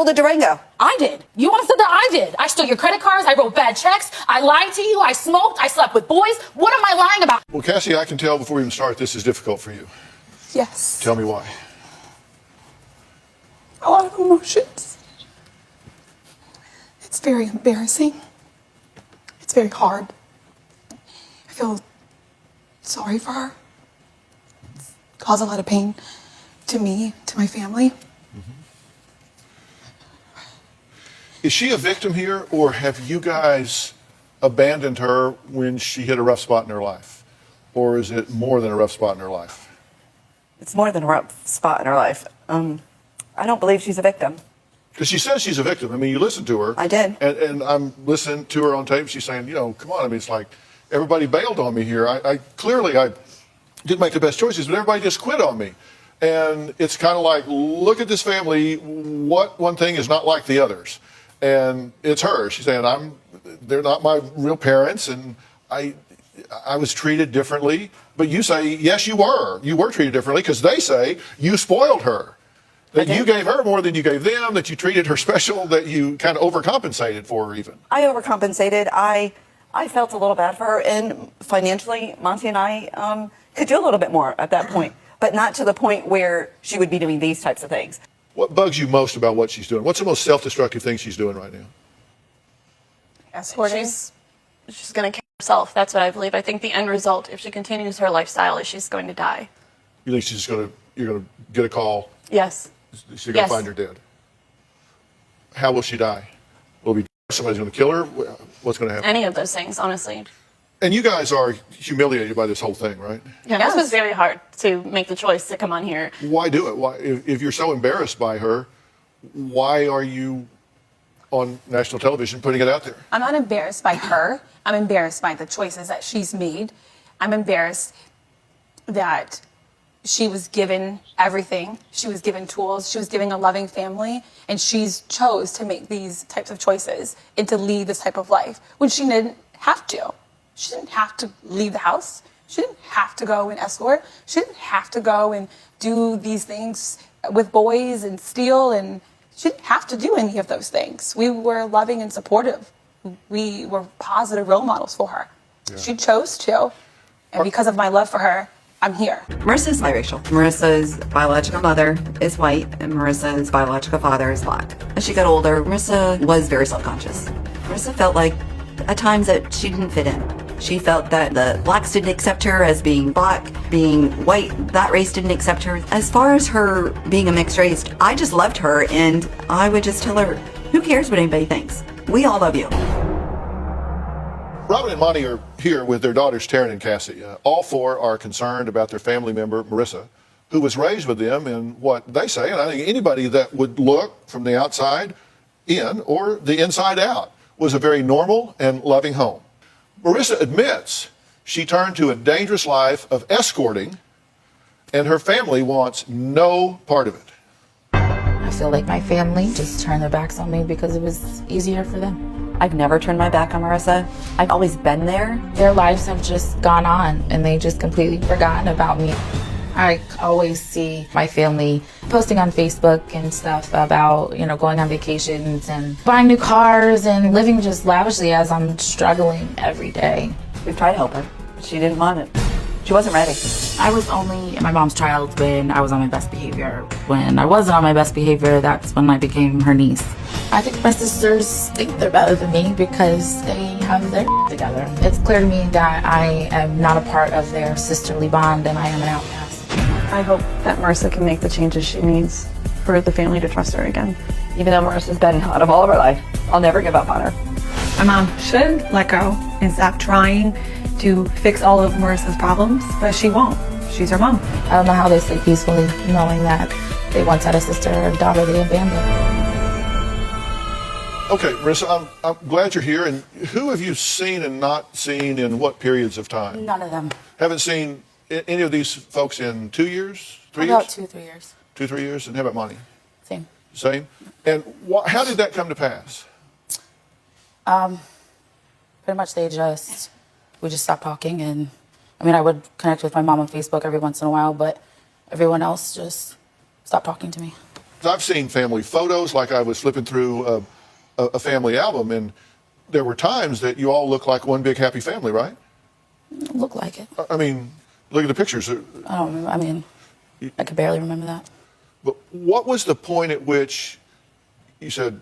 the Durango? I did. You want to say that I did? I stole your credit cards. I wrote bad checks. I lied to you. I smoked. I slept with boys. What am I lying about? Well, Cassie, I can tell before we even start, this is difficult for you. Yes. Tell me why. A lot of emotions. It's very embarrassing. It's very hard. I feel sorry for her. It's caused a lot of pain to me, to my family. Is she a victim here, or have you guys abandoned her when she hit a rough spot in her life? Or is it more than a rough spot in her life? It's more than a rough spot in her life. I don't believe she's a victim. Because she says she's a victim. I mean, you listen to her. I did. And I'm listening to her on tape. She's saying, you know, come on. I mean, it's like everybody bailed on me here. I clearly didn't make the best choices, but everybody just quit on me. And it's kind of like, look at this family. What one thing is not like the others? And it's her. She's saying, they're not my real parents, and I was treated differently. But you say, yes, you were. You were treated differently because they say you spoiled her. That you gave her more than you gave them, that you treated her special, that you kind of overcompensated for her even. I overcompensated. I felt a little bad for her, and financially, Monty and I could do a little bit more at that point, but not to the point where she would be doing these types of things. What bugs you most about what she's doing? What's the most self-destructive thing she's doing right now? Escorting. She's going to kill herself. That's what I believe. I think the end result, if she continues her lifestyle, is she's going to die. You think you're going to get a call? Yes. She's going to find her dead. How will she die? Will it be somebody's going to kill her? What's going to happen? Any of those things, honestly. And you guys are humiliated by this whole thing, right? Yeah, this was very hard to make the choice to come on here. Why do it? Why, if you're so embarrassed by her, why are you on national television putting it out there? I'm not embarrassed by her. I'm embarrassed by the choices that she's made. I'm embarrassed that she was given everything. She was given tools. She was given a loving family. And she's chose to make these types of choices and to lead this type of life when she didn't have to. She didn't have to leave the house. She didn't have to go and escort. She didn't have to go and do these things with boys and steal. And she didn't have to do any of those things. We were loving and supportive. We were positive role models for her. Yeah. She chose to. And because of my love for her, I'm here. Marissa's biracial. Marissa's biological mother is white, and Marissa's biological father is black. As she got older, Marissa was very self-conscious. Marissa felt like at times that she didn't fit in. She felt that the blacks didn't accept her as being black, being white, that race didn't accept her. As far as her being a mixed race, I just loved her, and I would just tell her, who cares what anybody thinks? We all love you. Robin and Monty are here with their daughters, Taryn and Cassie. All four are concerned about their family member, Marissa, who was raised with them in what they say, and I think anybody that would look from the outside in or the inside out, was a very normal and loving home. Marissa admits she turned to a dangerous life of escorting, and her family wants no part of it. I feel like my family just turned their backs on me because it was easier for them. I've never turned my back on Marissa. I've always been there. Their lives have just gone on, and they just completely forgotten about me. I always see my family posting on Facebook and stuff about, going on vacations and buying new cars and living just lavishly as I'm struggling every day. We've tried to help her. She didn't want it. She wasn't ready. I was only my mom's child when I was on my best behavior. When I wasn't on my best behavior, that's when I became her niece. I think my sisters think they're better than me because they have their together. It's clear to me that I am not a part of their sisterly bond and I am an outcast. I hope that Marissa can make the changes she needs for the family to trust her again. Even though Marissa's been out of all of her life, I'll never give up on her. My mom should let go and stop trying to fix all of Marissa's problems, but she won't. She's her mom. I don't know how they sleep peacefully knowing that they once had a sister or a daughter they abandoned. Okay, Marissa, I'm glad you're here. And who have you seen and not seen in what periods of time? None of them. Haven't seen any of these folks in 2 years, 3 years? About 2-3 years. 2-3 years. And how about Monty? Same. Same? And how did that come to pass? Pretty much we just stopped talking, and I would connect with my mom on Facebook every once in a while, but everyone else just stopped talking to me. I've seen family photos, like I was flipping through a family album, and there were times that you all look like one big happy family, right? Look like it. I mean, look at the pictures. I don't remember. I mean, I could barely remember that. But what was the point at which you said,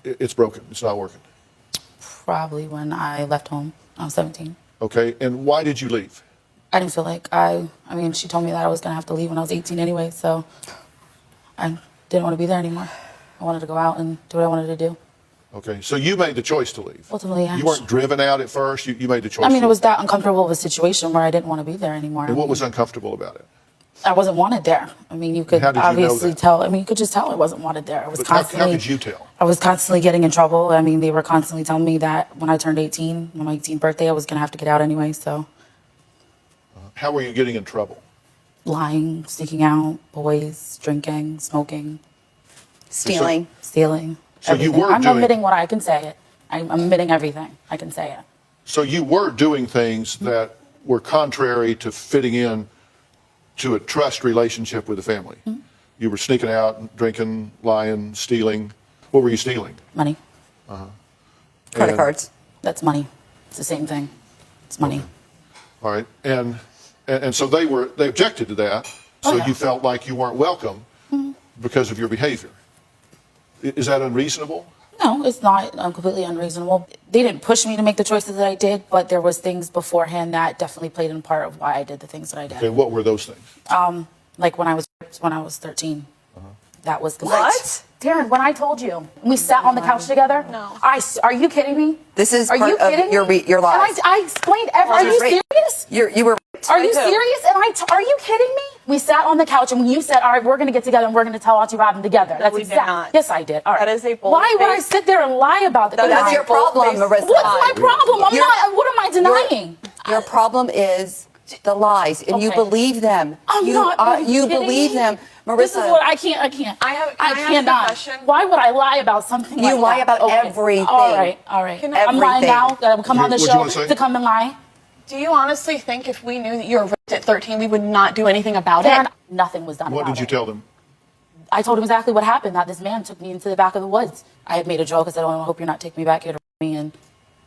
it's broken, it's not working? Probably when I left home. I was 17. Okay, and why did you leave? I didn't feel like I mean, she told me that I was going to have to leave when I was 18 anyway, so I didn't want to be there anymore. I wanted to go out and do what I wanted to do. Okay, so you made the choice to leave. Ultimately, yeah. You weren't driven out at first, you made the choice. I mean, to it was leave. that uncomfortable of a situation where I didn't want to be there anymore. And what was uncomfortable about it? I wasn't wanted there. I mean, you could How did you know obviously that? tell. I mean, you could just tell I wasn't wanted there. I was But how constantly. could you tell? I was constantly getting in trouble. I mean, they were constantly telling me that when I turned 18, on my 18th birthday, I was going to have to get out anyway. So, How were you getting in trouble? lying, sneaking out, boys, drinking, smoking, Stealing. stealing. So you everything. were I'm doing- admitting what I can say it. I'm admitting everything. I can say it. So you were doing things that were contrary to fitting in to a trust relationship with the family. Mm-hmm. You were sneaking out, drinking, lying, stealing. What were you stealing? Money. Credit And- cards. That's money. It's the same thing. It's money. All right, and so they objected to that. So Oh, yeah. you felt like you weren't welcome because of your behavior. Is that unreasonable? No, it's not completely unreasonable. They didn't push me to make the choices that I did, but there was things beforehand that definitely played in part of why I did the things that I did. Okay, what were those things? Like when I was 13. That was the What? Darren, when I told you, we sat on the couch together. No. Are you kidding me? This is Are you part of kidding your me? your lies. And I explained are you Right. serious? You were raped. Are you I do. serious? And are you kidding me? We sat on the couch and when you said, all right, we're going to get together and we're going to tell Auntie Robin together. That's we did exact. not. Yes, I did. All right. That is a bold Why would I face. sit there and lie about that? That's your problem, Marissa. What's my problem? I'm You're- not. What am I denying? Your problem is the lies, and you Okay. believe them. I'm you, not. Are you you kidding believe me? them, Marissa. This is what I can't. I ask a cannot. question? Why would I lie about something? You like lie that? about Okay. everything. All right. All right. Can I'm lying everything. now. That I come on the What'd you show wanna say? to come and lie. Do you honestly think if we knew that you were raped at 13, we would not do anything about Darren, it? nothing was done. What about did you it. tell them? I told him exactly what happened. That this man took me into the back of the woods. I had made a joke. I said, "Oh, I hope you're not taking me back here to me," and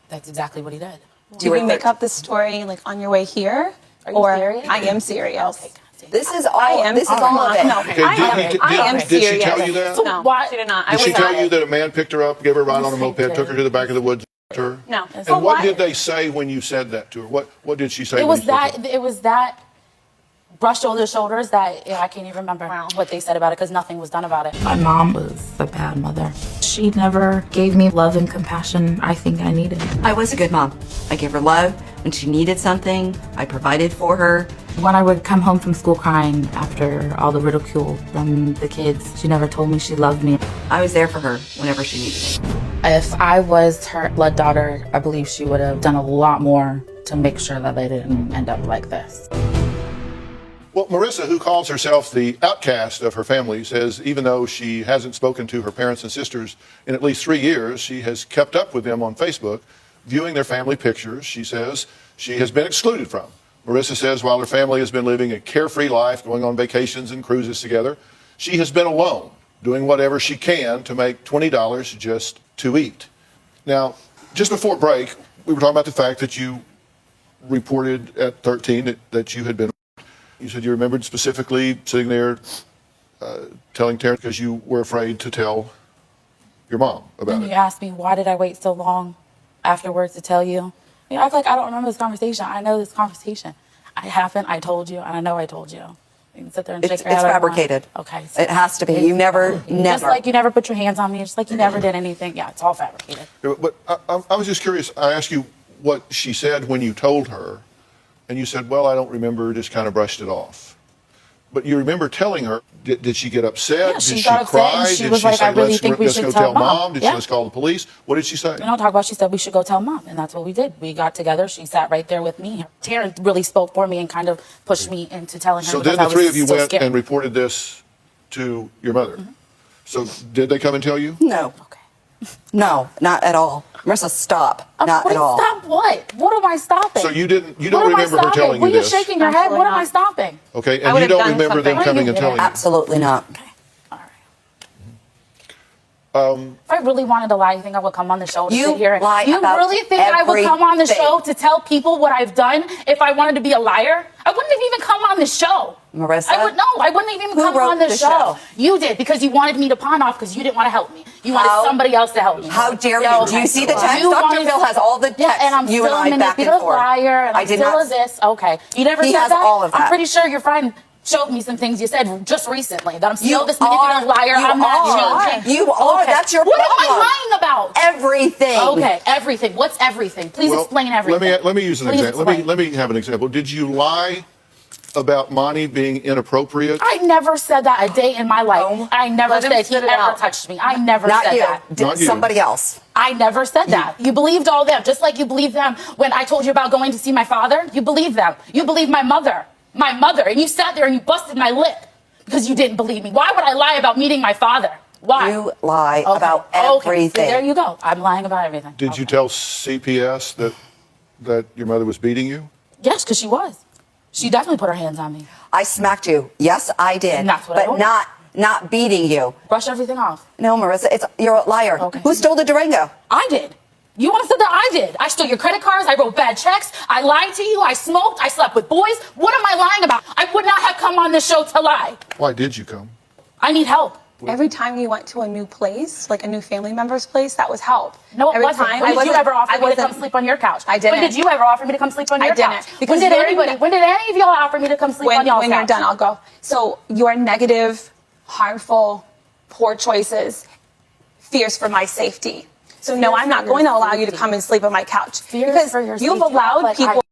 that's exactly what he did. Do we make up this story like on your way here? Are you or serious? I am serious. Okay. This is all. I am. This is all of it. No, Okay, I am did she serious. tell you that? So No, why- she did not. I Did she was tell not. you that a man picked her up, gave her a ride on a Yes, moped, I took her did. to the back of the woods, her? No. And So what why- did they say when you said that to her? What did she say? It when was you spoke to that. her? It was that. Brushed over their shoulders that I can't even remember what they said about it because nothing was done about it. My mom was a bad mother. She never gave me love and compassion I think I needed. I was a good mom. I gave her love when she needed something. I provided for her. When I would come home from school crying after all the ridicule from the kids, she never told me she loved me. I was there for her whenever she needed me. If I was her blood daughter, I believe she would have done a lot more to make sure that they didn't end up like this. Well, Marissa, who calls herself the outcast of her family, says even though she hasn't spoken to her parents and sisters in at least 3 years, she has kept up with them on Facebook, viewing their family pictures. She says she has been excluded from. Marissa says while her family has been living a carefree life, going on vacations and cruises together, she has been alone, doing whatever she can to make $20 just to eat. Now, just before break, we were talking about the fact that you reported at 13 that you had been. You said you remembered specifically sitting there telling Terrence because you were afraid to tell your mom about And it. you asked me, why did I wait so long afterwards to tell you? You act like I don't remember this conversation. I know this conversation. I haven't. I told you, and I know I told you. You can sit there and shake It's your head. all you want. fabricated. Okay. It has to be. You never. Just like you never put your hands on me. Just like you never did anything. Yeah, it's all fabricated. But I was just curious. I asked you what she said when you told her, and you said, well, I don't remember, just kind of brushed it off. But you remember telling her, did she get upset? Yeah, she did got she upset, cry? and she Did was she like, say, I really let's, think we let's should go tell tell Mom. Did Yeah. she let's call the police? What did she say? We don't talk about. She said we should go tell Mom, and that's what we did. We got together. She sat right there with me. Taryn really spoke for me and kind of pushed me into telling her. So because then I the three was of you so went scared. and reported this to your mother. Mm-hmm. So did they come and tell you? No. Okay. No, not at all. Marissa, stop. Not What- at all. Stop what? What am I stopping? So you don't What am I remember her stopping? telling Well, you you're this. shaking your head. Absolutely What am I not. stopping? Okay, I and would you have don't done remember them something. coming and telling you. Absolutely not. If I really wanted to lie, you think I would come on the show to You sit here? lie You about really think I would come on the everything. show to tell people what I've done if I wanted to be a liar? I wouldn't have even come on the show. Marissa? I wouldn't even Who come wrote on the the show. show? You did, because you wanted me to pawn off because you didn't want to help me. You wanted How- somebody else to help me. How dare Yo, you? Do you see the text? you Dr. wanted- Phil has all the texts. Yeah, and I'm you still and a I back and manipulative forth. liar, and I I'm did still not. a this. Okay. You never He said has that? all of that. I'm pretty sure your friend showed me some things you said just recently, that I'm still You this manipulative are- liar. you I'm not are. changing. You are. Okay. That's your What am I problem. lying about? Everything. Okay, everything. What's everything? Please Well, explain everything. Let me use an Please example. explain. Let me have an example. Did you lie about Monty being inappropriate? I never said that a day in my life. I never Let him said he spit it ever out. touched me. I never Not said you. that. Not you. Somebody else. I never said that. You believed all them, just like you believed them when I told you about going to see my father. You believed them. You believed my mother, and you sat there and you busted my lip because you didn't believe me. Why would I lie about meeting my father? Why? You lie Okay. about Okay. everything. See, there you go. I'm lying about everything. Did you tell CPS that your mother was beating you? Yes, because she was. She definitely put her hands on me. I smacked you. Yes, I did. And that's what I but told not beating you. Brush everything off. No, Marissa, you're a liar. Okay. Who stole the Durango? I did. You want to say that I did? I stole your credit cards. I wrote bad checks. I lied to you. I smoked. I slept with boys. What am I lying about? I would not have come on this show to lie. Why did you come? I need help. Every time you went to a new place, like a new family member's place, that was help. No, it Every wasn't. time- When did you ever offer I me to come wasn't- sleep on your couch? I didn't. When did you ever offer me to come sleep on your I didn't. couch? Because When did you're anybody? ne- When did any of y'all offer me to come sleep on y'all's when couch? you're done, I'll go. So your negative, harmful, poor choices fears for my safety. So no, Fears I'm not for your going to allow you to safety. come and sleep on my couch Fears because for your you've safety. allowed Like, people.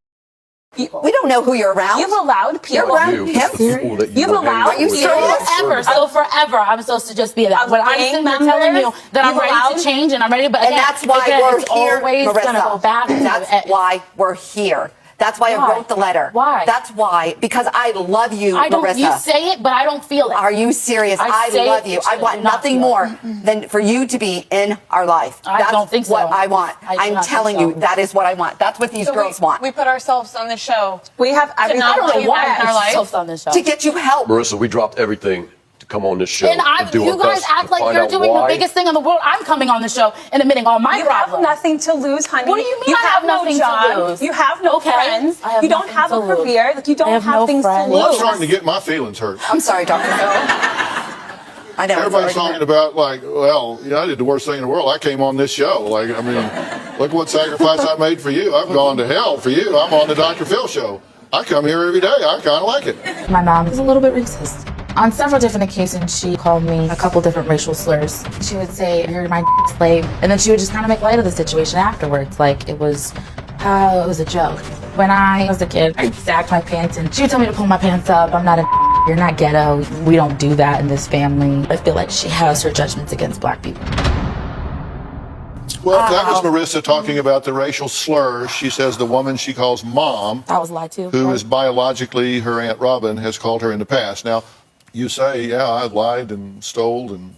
We don't know who you're around. You've allowed You're people. around You, him. people that You've don't hang allowed out with. you Forever, I'm supposed to just be that. Of When I'm gang sitting there telling you members, that I'm you've ready allowed- to change and I'm ready, but And again, that's why again, we're it's here, always Marissa. gonna go back to That's it. why we're here. That's why I Why? wrote the letter. Why? That's why. Because I love you, I don't. Marissa. You say it, but I don't feel it. Are you serious? I I say love it, you. but I you want do not nothing feel more it. than for you to be in our life. I That's don't think so. what I want. I do I'm not think telling so. you, that is what I want. That's what these girls want. We put ourselves on the show. We have everything. not I don't put know you why back in our I life. toast on this show. To get you help. Marissa, we dropped everything to come on this show. And do you our guys best act to like find you're out doing why. the biggest thing in the world. I'm coming on the show and admitting all my You have problems. nothing to lose, honey. What do you mean I have no nothing to job. lose? You have no Okay. friends. I have You don't nothing have to a lose. career. Like, you don't I have no things friends. to Well, I'm lose. starting to get my feelings hurt. I'm sorry, Dr. Phil. I know. it's Everybody's already talking hurt. about like, well, you know, I did the worst thing in the world. I came on this show. Like, I mean, look what sacrifice I made for you. I've gone to hell for you. I'm on the Dr. Phil show. I come here every day. I kind of like it. My mom is a little bit racist. On several different occasions, she called me a couple different racial slurs. She would say, "You're my slave," and then she would just kind of make light of the situation afterwards, like it was a joke. When I was a kid, I sagged my pants, and she would tell me to pull my pants up. I'm not a You're not ghetto. We don't do that in this family. I feel like she has her judgments against black people. Well, that was Marissa talking about the racial slurs. She says the woman she calls mom, That was a lie too. who right? is biologically her Aunt Robin, has called her in the past. Now, you say, yeah, I lied and stole and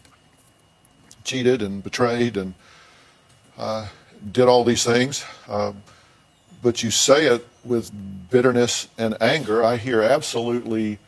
cheated and betrayed and did all these things. But you say it with bitterness and anger. I hear absolutely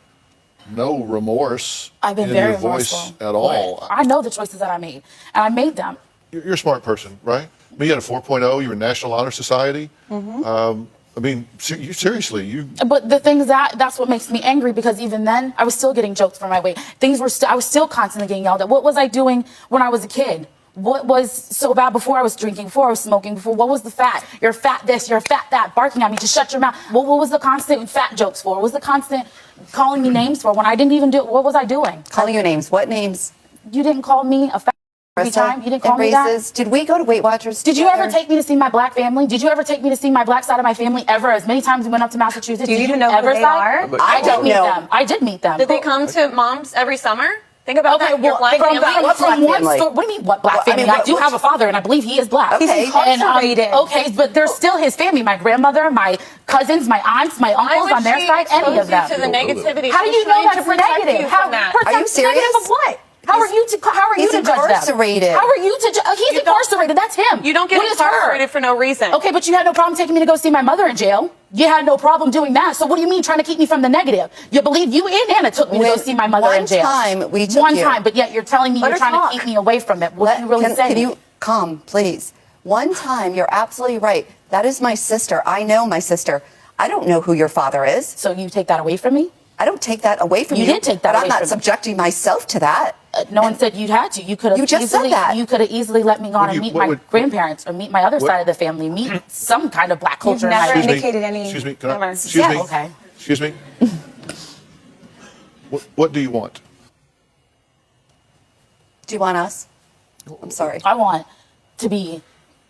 no remorse I've been in very your voice remorseful. at all. I know the choices that I made, and I made them. You're a smart person, right? I mean, you had a 4.0. You're in National Honor Society. I mean, seriously, But the thing is that's what makes me angry, because even then I was still getting jokes for my weight. I was still constantly getting yelled at. What was I doing when I was a kid? What was so bad before I was drinking, before I was smoking, before? What was the fat? You're fat this, you're fat that, barking at me, just shut your mouth. What was the constant fat jokes for? What was the constant calling me names for when I didn't even do it? What was I doing? Calling you names. What names? You didn't call me a fat every time. You didn't call me that. Racist. Did we go to Weight Watchers? Did you together? ever take me to see my black family? Did you ever take me to see my black side of my family ever? As many times we went up to Massachusetts. Do you Did even know who ever they side? are? I did don't meet know. them. I did meet them. Did they come to mom's every summer? Think about Okay, that. Your well, black from family. What black one family? story. What do you mean, what black Well, I family? mean, I do have a father, and I believe he is black. Okay. He's And, incarcerated. okay, but there's still his family. My grandmother, my cousins, my aunts, my Why uncles would on their she side, any expose of them. you to the negativity? How do She's you know trying to that's protect negative? you How, from that. Are you serious? Negative of what? How are you He's to judge them? incarcerated. How are you to judge? He's You don't- incarcerated. That's him. You don't get What is her? incarcerated for no reason. Okay, but you had no problem taking me to go see my mother in jail. You had no problem doing that. So what do you mean trying to keep me from the negative? You believe you and Anna took me to go see my mother in jail. One time we took One you. time, but yet you're telling me Let you're her trying talk. to keep me away from it. What are you really saying? Can you calm, please? One time, you're absolutely right. That is my sister. I know my sister. I don't know who your father is. So you take that away from me? I don't take that away from you. You did take that but away I'm not from me. subjecting myself to that. No one said you'd had to. You could have. You just said that. You could have easily let me go on and meet my grandparents or meet my other what- side of the family, meet some kind of black culture. You've never in my indicated any Excuse me. Can I, remorse. excuse me. Yeah, okay. Excuse me. What do you want? Do you want us? I'm sorry. I want to be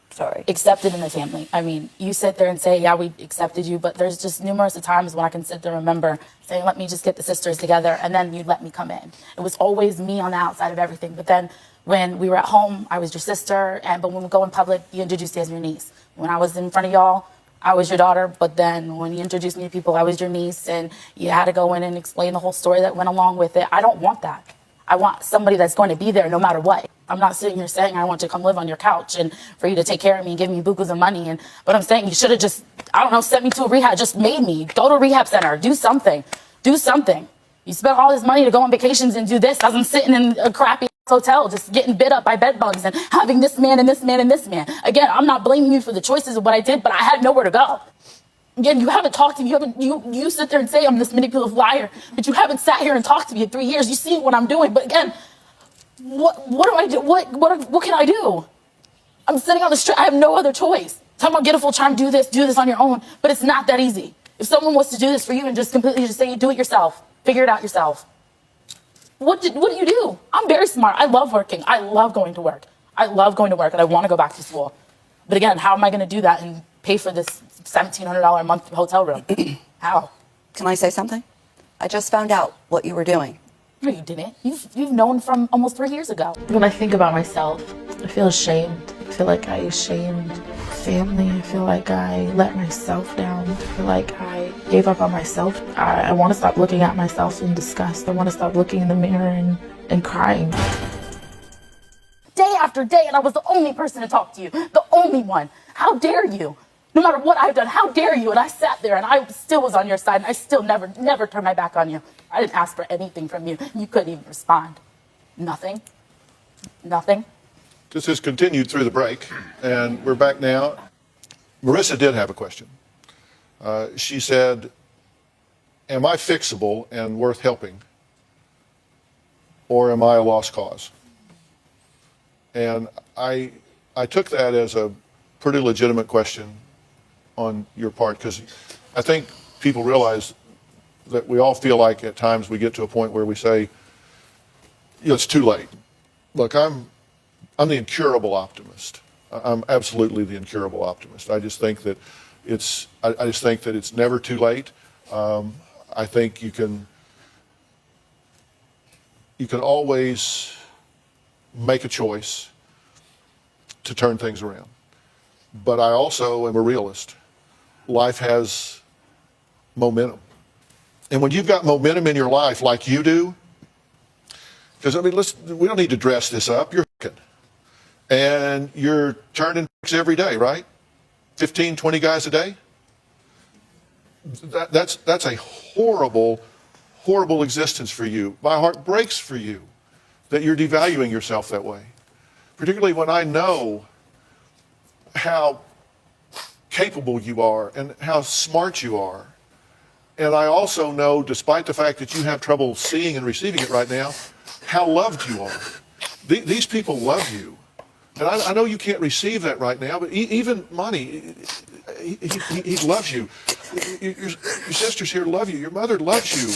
Sorry. accepted in the family. I mean, you sit there and say, yeah, we accepted you, but there's just numerous of times when I can sit there and remember saying, let me just get the sisters together, and then you'd let me come in. It was always me on the outside of everything. But then when we were at home, I was your sister, but when we go in public, you introduced me as your niece. When I was in front of y'all, I was your daughter, but then when you introduced me to people, I was your niece, and you had to go in and explain the whole story that went along with it. I don't want that. I want somebody that's going to be there no matter what. I'm not sitting here saying I want to come live on your couch and for you to take care of me and give me bukus of money. But I'm saying you should have just, I don't know, sent me to a rehab, just made me go to a rehab center, do something, do something. You spent all this money to go on vacations and do this as I'm sitting in a crappy hotel, just getting bit up by bed bugs and having this man and this man and this man. Again, I'm not blaming you for the choices of what I did, but I had nowhere to go. Again, you haven't talked to me. You sit there and say I'm this manipulative liar, but you haven't sat here and talked to me in 3 years. You see what I'm doing, but again, what do I do? What can I do? I'm sitting on the street. I have no other choice. Talking about get a full time, do this on your own, but it's not that easy. If someone was to do this for you and just completely just say, do it yourself, figure it out yourself. What do you do? I'm very smart. I love working. I love going to work. I love going to work, and I want to go back to school. But again, how am I going to do that and pay for this $1,700 a month hotel room? How? Can I say something? I just found out what you were doing. No, you didn't. You've known from almost 3 years ago. When I think about myself, I feel ashamed. I feel like I shamed family. I feel like I let myself down. I feel like I gave up on myself. I want to stop looking at myself in disgust. I want to stop looking in the mirror and crying. Day after day, and I was the only person to talk to you. The only one. How dare you? No matter what I've done, how dare you? And I sat there and I still was on your side, and I still never turned my back on you. I didn't ask for anything from you. You couldn't even respond. Nothing. Nothing. This has continued through the break, and we're back now. Marissa did have a question. She said, am I fixable and worth helping, or am I a lost cause? And I took that as a pretty legitimate question on your part, because I think people realize that we all feel like at times we get to a point where we say, it's too late. Look, I'm the incurable optimist. I'm absolutely the incurable optimist. I just think that it's never too late. I think you can always make a choice to turn things around. But I also am a realist. Life has momentum. And when you've got momentum in your life like you do, because we don't need to dress this up. You're hooking. And you're turning every day, right? 15, 20 guys a day? That's a horrible, horrible existence for you. My heart breaks for you that you're devaluing yourself that way. Particularly when I know how capable you are and how smart you are. And I also know, despite the fact that you have trouble seeing and receiving it right now, how loved you are. These people love you. And I know you can't receive that right now, but even Monty, he loves you. Your sisters here love you. Your mother loves you.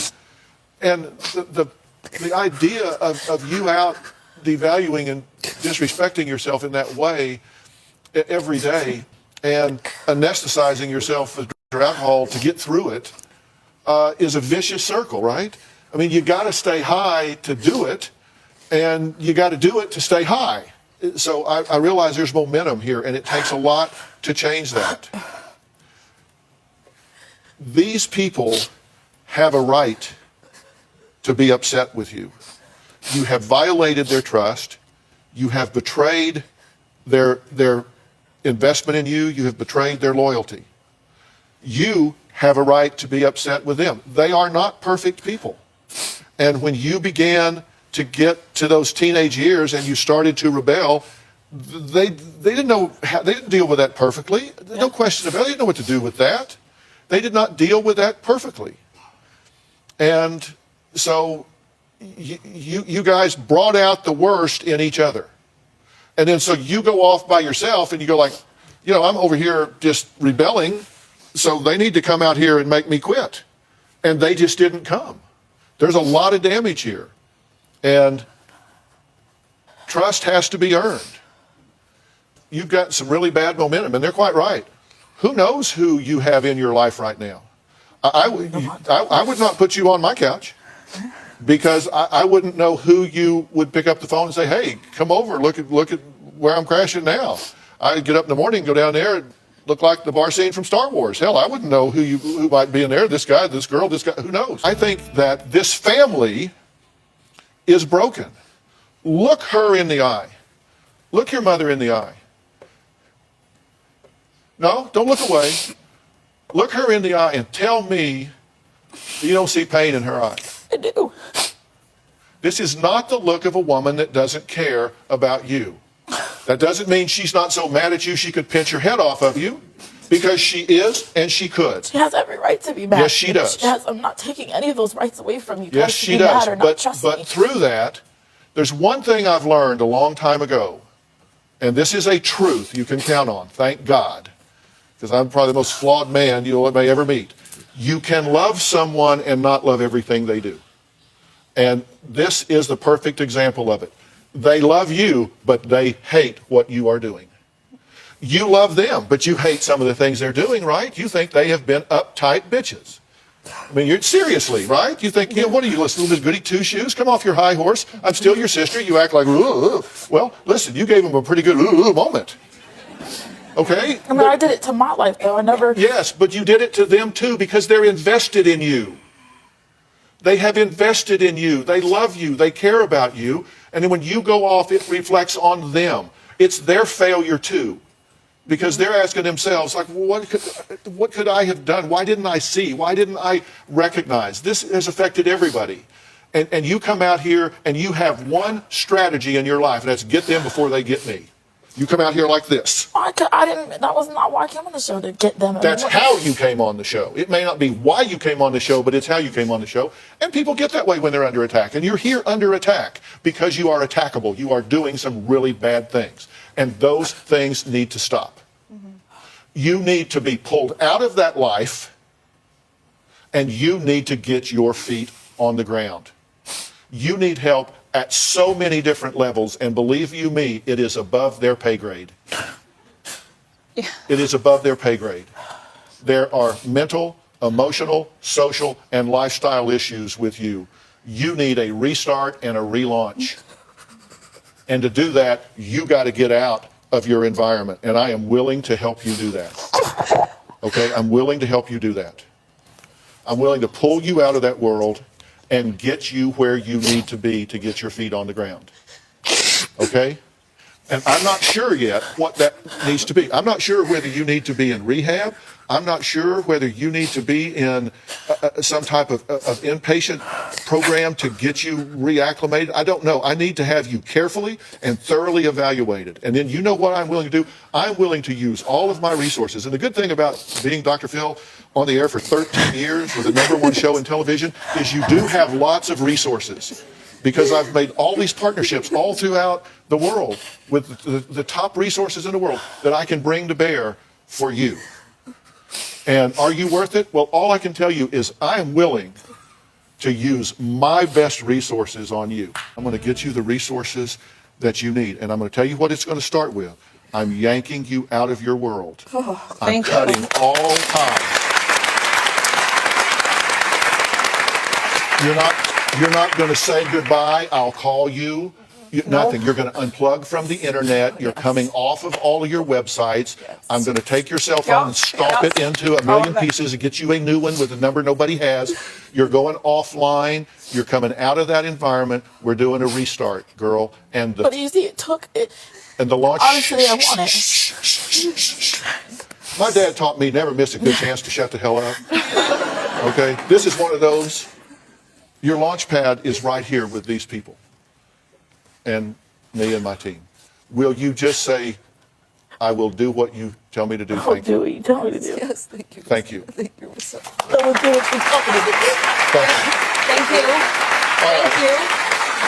And the idea of you out devaluing and disrespecting yourself in that way every day and anesthetizing yourself with alcohol to get through it is a vicious circle, right? I mean, you got to stay high to do it, and you got to do it to stay high. So I realize there's momentum here, and it takes a lot to change that. These people have a right to be upset with you. You have violated their trust. You have betrayed their investment in you. You have betrayed their loyalty. You have a right to be upset with them. They are not perfect people. And when you began to get to those teenage years and you started to rebel, they didn't know how, they didn't deal with that perfectly. No question about it. They didn't know what to do with that. They did not deal with that perfectly. And so you guys brought out the worst in each other. And then so you go off by yourself and you go like, you know, I'm over here just rebelling, so they need to come out here and make me quit. And they just didn't come. There's a lot of damage here. And trust has to be earned. You've got some really bad momentum, and they're quite right. Who knows who you have in your life right now? I would not put you on my couch, because I wouldn't know who you would pick up the phone and say, hey, come over, look at where I'm crashing now. I'd get up in the morning and go down there and look like the bar scene from Star Wars. Hell, I wouldn't know who might be in there. This guy, this girl, this guy, who knows? I think that this family is broken. Look her in the eye. Look your mother in the eye. No, don't look away. Look her in the eye and tell me you don't see pain in her eye. I do. This is not the look of a woman that doesn't care about you. That doesn't mean she's not so mad at you she could pinch your head off of you, because she is, and she could. She has every right to be mad. Yes, she does. I'm not taking any of those rights away from you. Yes, she does. But through that, there's one thing I've learned a long time ago, and this is a truth you can count on, thank God, because I'm probably the most flawed man you may ever meet. You can love someone and not love everything they do. And this is the perfect example of it. They love you, but they hate what you are doing. You love them, but you hate some of the things they're doing, right? You think they have been uptight bitches. I mean, you're seriously, right? You think, what are you, little bit goody two-shoes? Come off your high horse. I'm still your sister. You act like, ooh. Well, listen, you gave them a pretty good moment. Okay? I mean, I did it to my life, though. I never... Yes, but you did it to them, too, because they're invested in you. They have invested in you. They love you. They care about you. And then when you go off, it reflects on them. It's their failure, too, because they're asking themselves, like, what could I have done? Why didn't I see? Why didn't I recognize? This has affected everybody. And you come out here and you have one strategy in your life, and that's get them before they get me. You come out here like this. That was not why I came on the show, to get them. That's how you came on the show. It may not be why you came on the show, but it's how you came on the show. And people get that way when they're under attack. And you're here under attack because you are attackable. You are doing some really bad things. And those things need to stop. Mm-hmm. You need to be pulled out of that life, and you need to get your feet on the ground. You need help at so many different levels, and believe you me, it is above their pay grade. Yeah. It is above their pay grade. There are mental, emotional, social, and lifestyle issues with you. You need a restart and a relaunch. And to do that, you got to get out of your environment, and I am willing to help you do that. Okay? I'm willing to help you do that. I'm willing to pull you out of that world and get you where you need to be to get your feet on the ground. Okay? And I'm not sure yet what that needs to be. I'm not sure whether you need to be in rehab. I'm not sure whether you need to be in some type of inpatient program to get you reacclimated. I don't know. I need to have you carefully and thoroughly evaluated. And then you know what I'm willing to do? I'm willing to use all of my resources. And the good thing about being Dr. Phil on the air for 13 years with the #1 show in television is you do have lots of resources, because I've made all these partnerships all throughout the world with the top resources in the world that I can bring to bear for you. And are you worth it? Well, all I can tell you is I am willing to use my best resources on you. I'm going to get you the resources that you need. And I'm going to tell you what it's going to start with. I'm yanking you out of your world. I'm cutting all ties. You're not going to say goodbye. I'll call you. Nothing. You're going to unplug from the internet. You're coming off of all of your websites. I'm going to take your cell phone and stomp it into a million pieces and get you a new one with a number nobody has. You're going offline. You're coming out of that environment. We're doing a restart, girl. But you see, it took it. And the launch. Honestly, I want it. My dad taught me never miss a good chance to shut the hell up. Okay? This is one of those. Your launch pad is right here with these people and me and my team. Will you just say, I will do what you tell me to do? I'll Thank do you. what you tell me to do. Yes, thank you. Thank you. Thank you, Marissa. I will do what you tell me to do. Thank you. Thank you. Thank you.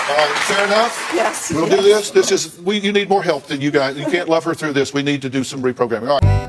All right, fair enough? Yes. We'll do this. You need more help than you guys. You can't love her through this. We need to do some reprogramming. All right.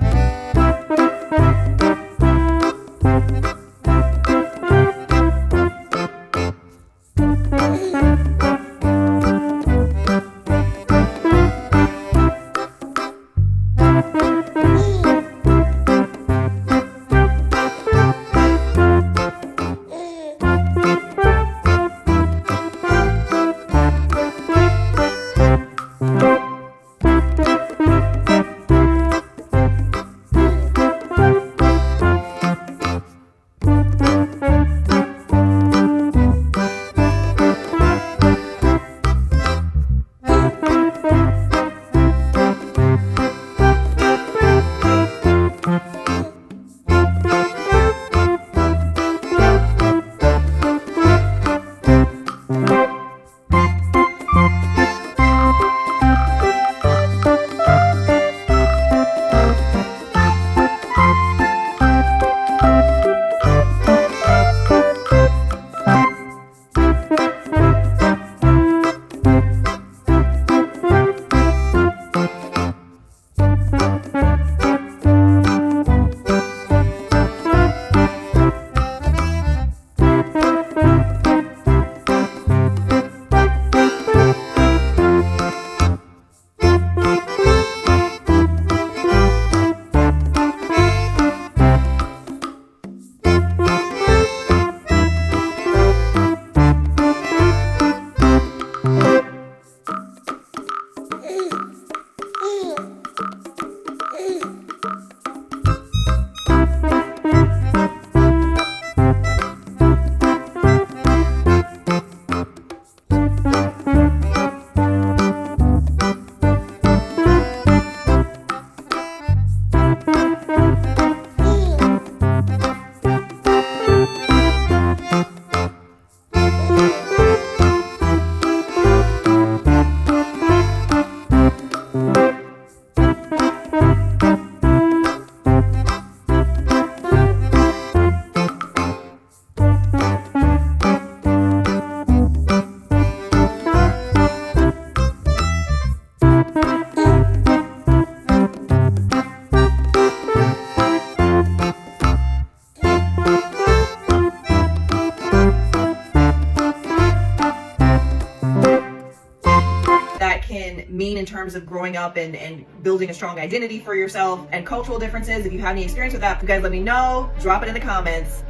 mean in terms of growing up and building a strong identity for yourself, and cultural differences. If you have any experience with that, you guys let me know. Drop it in the comments.